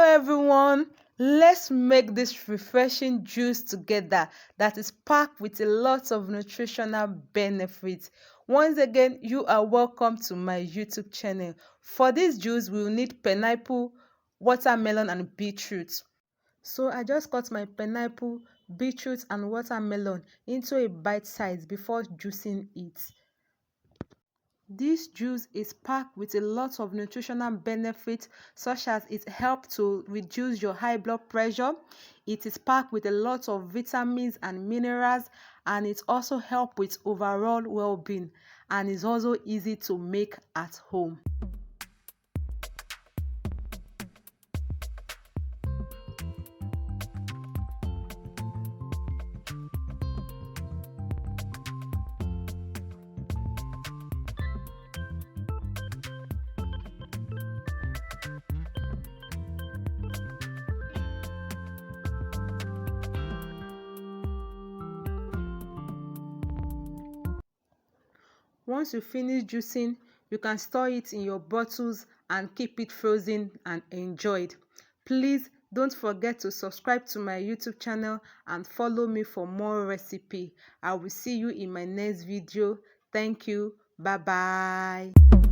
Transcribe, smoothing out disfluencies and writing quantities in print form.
everyone, let's make this refreshing juice together that is packed with a lot of nutritional benefits. Once again, you are welcome to my YouTube channel. For this juice, we will need pineapple, watermelon and beetroot. So I just cut my pineapple, beetroot and watermelon into a bite size before juicing it. This juice is packed with a lot of nutritional benefits, such as it helps to reduce your high blood pressure. It is packed with a lot of vitamins and minerals, and it also helps with overall well-being, and is also easy to make at home. Once you finish juicing, you can store it in your bottles and keep it frozen and enjoy it. Please don't forget to subscribe to my YouTube channel and follow me for more recipe. I will see you in my next video. Thank you. Bye bye.